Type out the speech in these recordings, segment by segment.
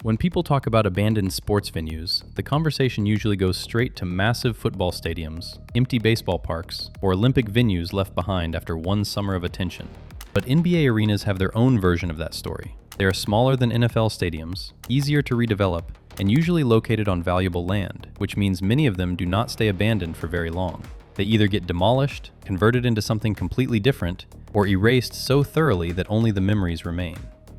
When people talk about abandoned sports venues, the conversation usually goes straight to massive football stadiums, empty baseball parks, or Olympic venues left behind after one summer of attention. But NBA arenas have their own version of that story. They are smaller than NFL stadiums, easier to redevelop, and usually located on valuable land, which means many of them do not stay abandoned for very long. They either get demolished, converted into something completely different, or erased so thoroughly that only the memories remain.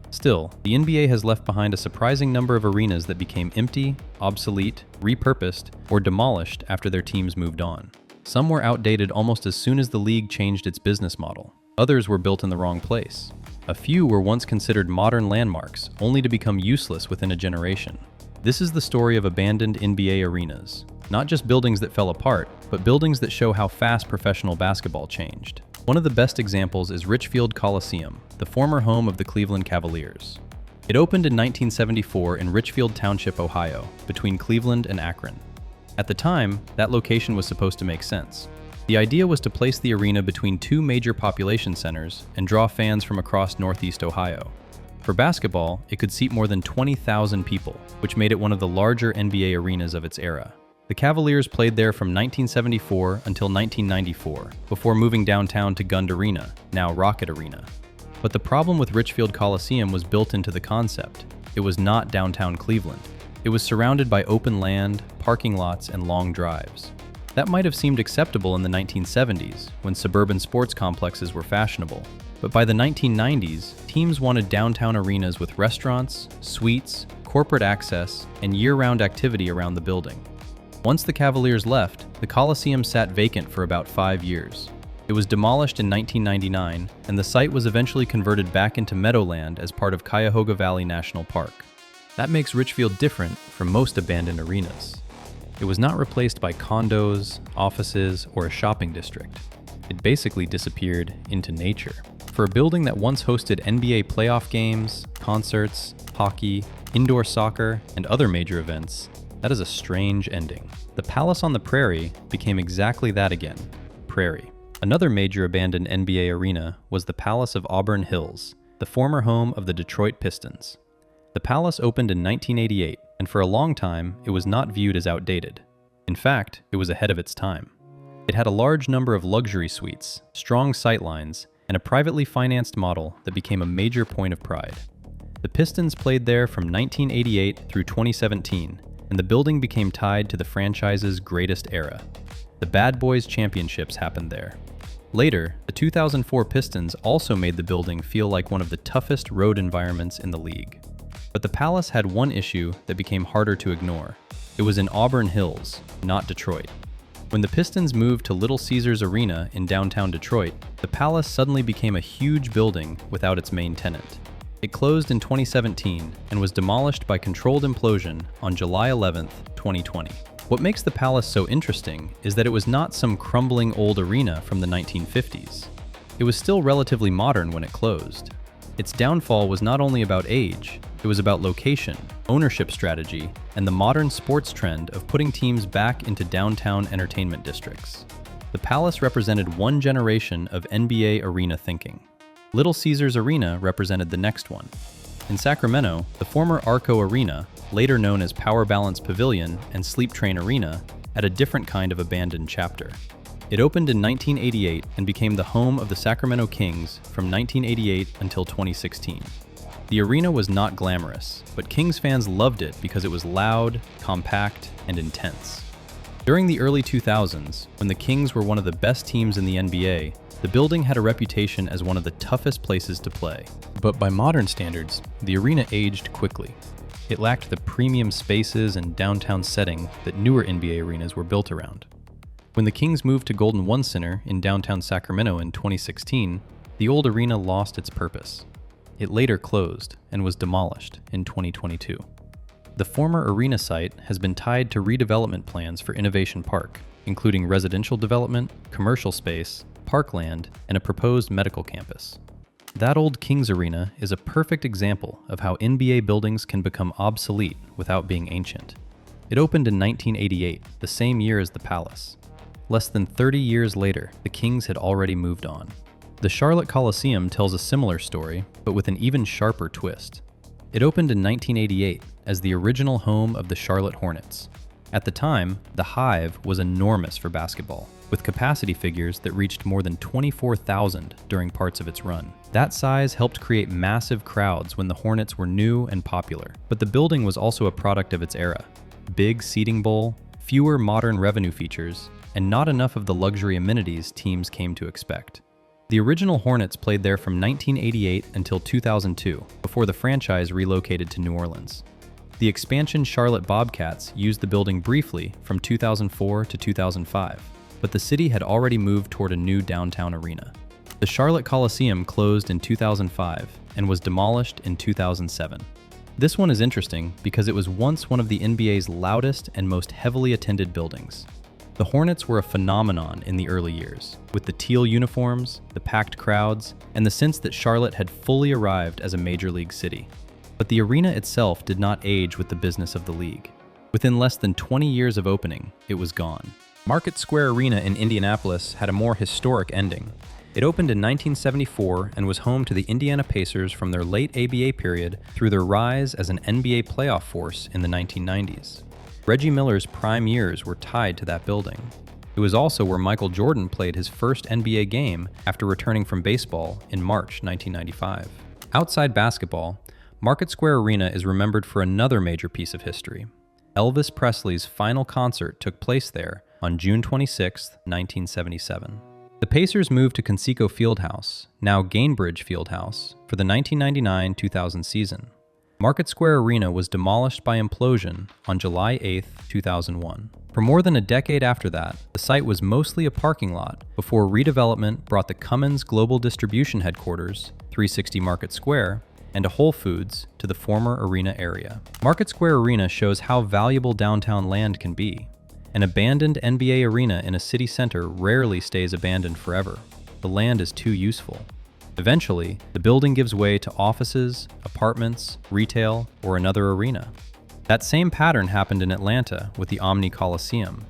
Still, the NBA has left behind a surprising number of arenas that became empty, obsolete, repurposed, or demolished after their teams moved on. Some were outdated almost as soon as the league changed its business model. Others were built in the wrong place. A few were once considered modern landmarks, only to become useless within a generation. This is the story of abandoned NBA arenas. Not just buildings that fell apart, but buildings that show how fast professional basketball changed. One of the best examples is Richfield Coliseum, the former home of the Cleveland Cavaliers. It opened in 1974 in Richfield Township, Ohio, between Cleveland and Akron. At the time, that location was supposed to make sense. The idea was to place the arena between two major population centers and draw fans from across Northeast Ohio. For basketball, it could seat more than 20,000 people, which made it one of the larger NBA arenas of its era. The Cavaliers played there from 1974 until 1994, before moving downtown to Gund Arena, now Rocket Arena. But the problem with Richfield Coliseum was built into the concept. It was not downtown Cleveland. It was surrounded by open land, parking lots, and long drives. That might have seemed acceptable in the 1970s, when suburban sports complexes were fashionable. But by the 1990s, teams wanted downtown arenas with restaurants, suites, corporate access, and year-round activity around the building. Once the Cavaliers left, the Coliseum sat vacant for about 5 years. It was demolished in 1999, and the site was eventually converted back into meadowland as part of Cuyahoga Valley National Park. That makes Richfield different from most abandoned arenas. It was not replaced by condos, offices, or a shopping district. It basically disappeared into nature. For a building that once hosted NBA playoff games, concerts, hockey, indoor soccer, and other major events, that is a strange ending. The Palace on the Prairie became exactly that again, prairie. Another major abandoned NBA arena was the Palace of Auburn Hills, the former home of the Detroit Pistons. The Palace opened in 1988, and for a long time, it was not viewed as outdated. In fact, it was ahead of its time. It had a large number of luxury suites, strong sightlines, and a privately financed model that became a major point of pride. The Pistons played there from 1988 through 2017, and the building became tied to the franchise's greatest era. The Bad Boys Championships happened there. Later, the 2004 Pistons also made the building feel like one of the toughest road environments in the league. But the Palace had one issue that became harder to ignore. It was in Auburn Hills, not Detroit. When the Pistons moved to Little Caesars Arena in downtown Detroit, the Palace suddenly became a huge building without its main tenant. It closed in 2017 and was demolished by controlled implosion on July 11, 2020. What makes the Palace so interesting is that it was not some crumbling old arena from the 1950s. It was still relatively modern when it closed. Its downfall was not only about age, it was about location, ownership strategy, and the modern sports trend of putting teams back into downtown entertainment districts. The Palace represented one generation of NBA arena thinking. Little Caesars Arena represented the next one. In Sacramento, the former ARCO Arena, later known as Power Balance Pavilion and Sleep Train Arena, had a different kind of abandoned chapter. It opened in 1988 and became the home of the Sacramento Kings from 1988 until 2016. The arena was not glamorous, but Kings fans loved it because it was loud, compact, and intense. During the early 2000s, when the Kings were one of the best teams in the NBA, the building had a reputation as one of the toughest places to play. But by modern standards, the arena aged quickly. It lacked the premium spaces and downtown setting that newer NBA arenas were built around. When the Kings moved to Golden One Center in downtown Sacramento in 2016, the old arena lost its purpose. It later closed and was demolished in 2022. The former arena site has been tied to redevelopment plans for Innovation Park, including residential development, commercial space, parkland, and a proposed medical campus. That old Kings Arena is a perfect example of how NBA buildings can become obsolete without being ancient. It opened in 1988, the same year as the Palace. Less than 30 years later, the Kings had already moved on. The Charlotte Coliseum tells a similar story, but with an even sharper twist. It opened in 1988 as the original home of the Charlotte Hornets. At the time, the Hive was enormous for basketball, with capacity figures that reached more than 24,000 during parts of its run. That size helped create massive crowds when the Hornets were new and popular, but the building was also a product of its era. Big seating bowl, fewer modern revenue features, and not enough of the luxury amenities teams came to expect. The original Hornets played there from 1988 until 2002, before the franchise relocated to New Orleans. The expansion Charlotte Bobcats used the building briefly from 2004 to 2005, but the city had already moved toward a new downtown arena. The Charlotte Coliseum closed in 2005 and was demolished in 2007. This one is interesting because it was once one of the NBA's loudest and most heavily attended buildings. The Hornets were a phenomenon in the early years, with the teal uniforms, the packed crowds, and the sense that Charlotte had fully arrived as a major league city. But the arena itself did not age with the business of the league. Within less than 20 years of opening, it was gone. Market Square Arena in Indianapolis had a more historic ending. It opened in 1974 and was home to the Indiana Pacers from their late ABA period through their rise as an NBA playoff force in the 1990s. Reggie Miller's prime years were tied to that building. It was also where Michael Jordan played his first NBA game after returning from baseball in March 1995. Outside basketball, Market Square Arena is remembered for another major piece of history. Elvis Presley's final concert took place there on June 26, 1977. The Pacers moved to Conseco Fieldhouse, now Gainbridge Fieldhouse, for the 1999-2000 season. Market Square Arena was demolished by implosion on July 8, 2001. For more than a decade after that, the site was mostly a parking lot before redevelopment brought the Cummins Global Distribution Headquarters, 360 Market Square, and a Whole Foods to the former arena area. Market Square Arena shows how valuable downtown land can be. An abandoned NBA arena in a city center rarely stays abandoned forever. The land is too useful. Eventually, the building gives way to offices, apartments, retail, or another arena. That same pattern happened in Atlanta with the Omni Coliseum.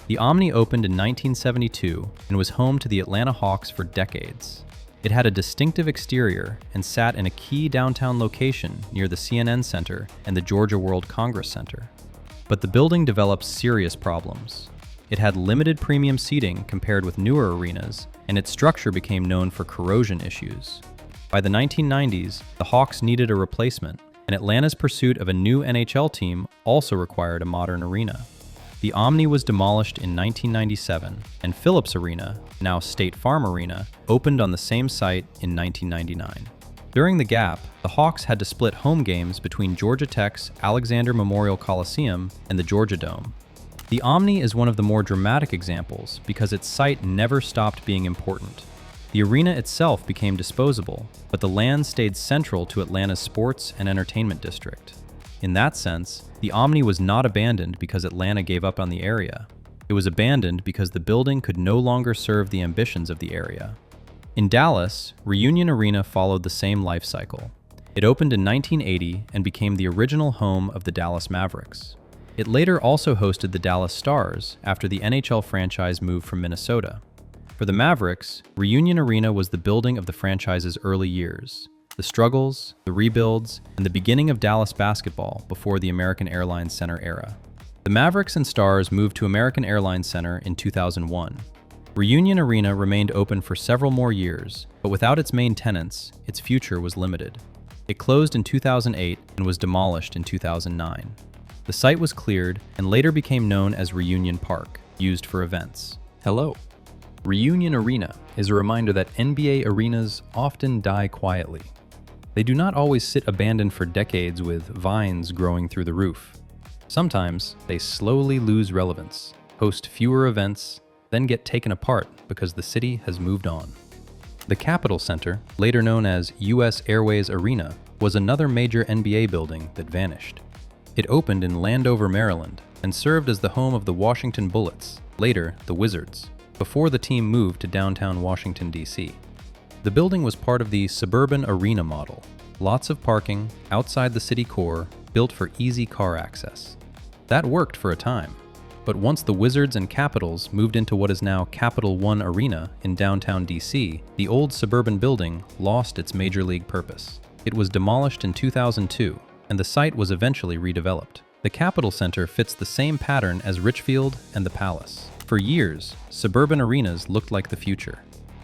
The Omni opened in 1972 and was home to the Atlanta Hawks for decades. It had a distinctive exterior and sat in a key downtown location near the CNN Center and the Georgia World Congress Center. But the building developed serious problems. It had limited premium seating compared with newer arenas, and its structure became known for corrosion issues. By the 1990s, the Hawks needed a replacement, and Atlanta's pursuit of a new NHL team also required a modern arena. The Omni was demolished in 1997, and Phillips Arena, now State Farm Arena, opened on the same site in 1999. During the gap, the Hawks had to split home games between Georgia Tech's Alexander Memorial Coliseum and the Georgia Dome. The Omni is one of the more dramatic examples because its site never stopped being important. The arena itself became disposable, but the land stayed central to Atlanta's sports and entertainment district. In that sense, the Omni was not abandoned because Atlanta gave up on the area. It was abandoned because the building could no longer serve the ambitions of the area. In Dallas, Reunion Arena followed the same life cycle. It opened in 1980 and became the original home of the Dallas Mavericks. It later also hosted the Dallas Stars after the NHL franchise moved from Minnesota. For the Mavericks, Reunion Arena was the building of the franchise's early years. The struggles, the rebuilds, and the beginning of Dallas basketball before the American Airlines Center era. The Mavericks and Stars moved to American Airlines Center in 2001. Reunion Arena remained open for several more years, but without its main tenants, its future was limited. It closed in 2008 and was demolished in 2009. The site was cleared and later became known as Reunion Park, used for events. Hello. Reunion Arena is a reminder that NBA arenas often die quietly. They do not always sit abandoned for decades with vines growing through the roof. Sometimes they slowly lose relevance, host fewer events, then get taken apart because the city has moved on. The Capitol Center, later known as US Airways Arena, was another major NBA building that vanished. It opened in Landover, Maryland, and served as the home of the Washington Bullets, later the Wizards, before the team moved to downtown Washington, D.C. The building was part of the suburban arena model, lots of parking outside the city core, built for easy car access. That worked for a time, but once the Wizards and Capitals moved into what is now Capital One Arena in downtown D.C., the old suburban building lost its major league purpose. It was demolished in 2002, and the site was eventually redeveloped. The Capitol Center fits the same pattern as Richfield and the Palace. For years, suburban arenas looked like the future.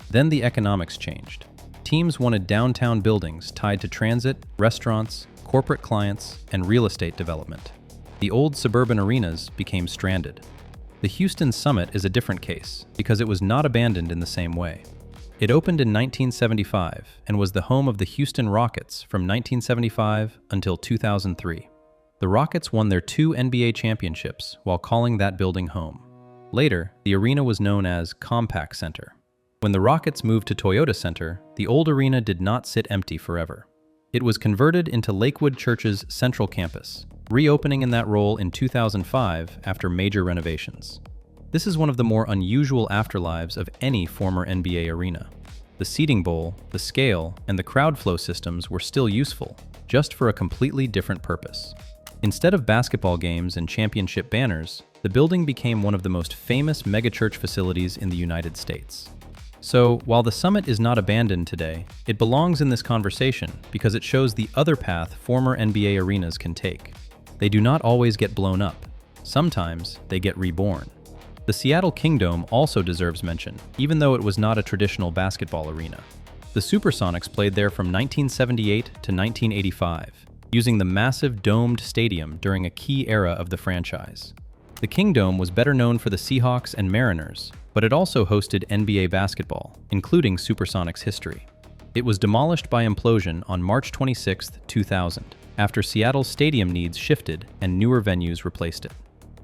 Then the economics changed. Teams wanted downtown buildings tied to transit, restaurants, corporate clients, and real estate development. The old suburban arenas became stranded. The Houston Summit is a different case because it was not abandoned in the same way. It opened in 1975 and was the home of the Houston Rockets from 1975 until 2003. The Rockets won their 2 NBA championships while calling that building home. Later, the arena was known as Compaq Center. When the Rockets moved to Toyota Center, the old arena did not sit empty forever. It was converted into Lakewood Church's central campus, reopening in that role in 2005 after major renovations. This is one of the more unusual afterlives of any former NBA arena. The seating bowl, the scale, and the crowd flow systems were still useful, just for a completely different purpose. Instead of basketball games and championship banners, the building became one of the most famous megachurch facilities in the United States. So, while the Summit is not abandoned today, it belongs in this conversation because it shows the other path former NBA arenas can take. They do not always get blown up. Sometimes they get reborn. The Seattle Kingdome also deserves mention, even though it was not a traditional basketball arena. The Supersonics played there from 1978 to 1985, using the massive domed stadium during a key era of the franchise. The Kingdome was better known for the Seahawks and Mariners, but it also hosted NBA basketball, including Supersonics history. It was demolished by implosion on March 26, 2000, after Seattle's stadium needs shifted and newer venues replaced it.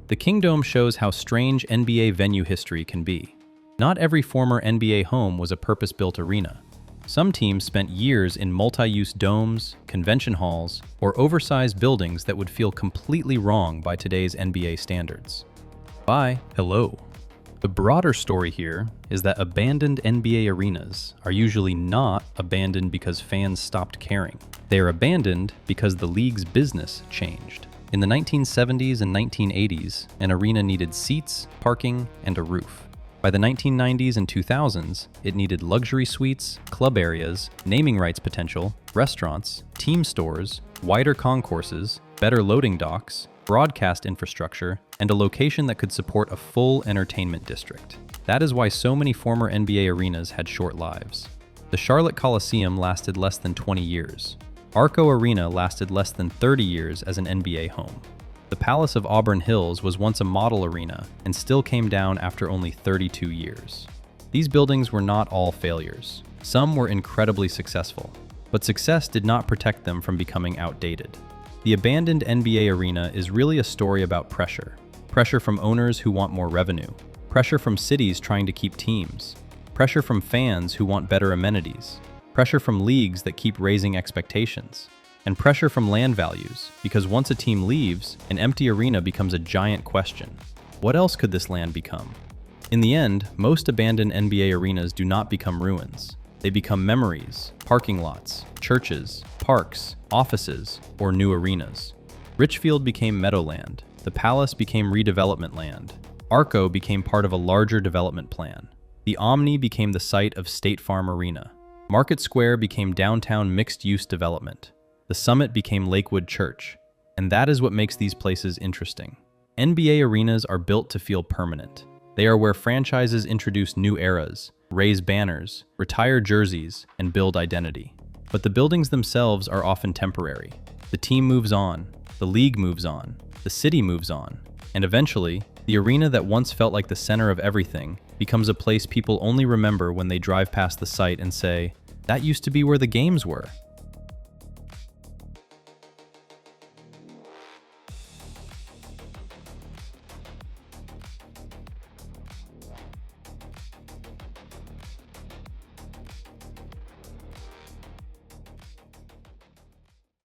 The Kingdome shows how strange NBA venue history can be. Not every former NBA home was a purpose-built arena. Some teams spent years in multi-use domes, convention halls, or oversized buildings that would feel completely wrong by today's NBA standards. Hello. The broader story here is that abandoned NBA arenas are usually not abandoned because fans stopped caring. They are abandoned because the league's business changed. In the 1970s and 1980s, an arena needed seats, parking, and a roof. By the 1990s and 2000s, it needed luxury suites, club areas, naming rights potential, restaurants, team stores, wider concourses, better loading docks, broadcast infrastructure, and a location that could support a full entertainment district. That is why so many former NBA arenas had short lives. The Charlotte Coliseum lasted less than 20 years. ARCO Arena lasted less than 30 years as an NBA home. The Palace of Auburn Hills was once a model arena and still came down after only 32 years. These buildings were not all failures. Some were incredibly successful, but success did not protect them from becoming outdated. The abandoned NBA arena is really a story about pressure. Pressure from owners who want more revenue. Pressure from cities trying to keep teams. Pressure from fans who want better amenities. Pressure from leagues that keep raising expectations. And pressure from land values, because once a team leaves, an empty arena becomes a giant question. What else could this land become? In the end, most abandoned NBA arenas do not become ruins. They become memories, parking lots, churches, parks, offices, or new arenas. Richfield became Meadowland. The Palace became redevelopment land. ARCO became part of a larger development plan. The Omni became the site of State Farm Arena. Market Square became downtown mixed-use development. The Summit became Lakewood Church. And that is what makes these places interesting. NBA arenas are built to feel permanent. They are where franchises introduce new eras, raise banners, retire jerseys, and build identity. But the buildings themselves are often temporary. The team moves on, the league moves on, the city moves on, and eventually, the arena that once felt like the center of everything becomes a place people only remember when they drive past the site and say, "That used to be where the games were."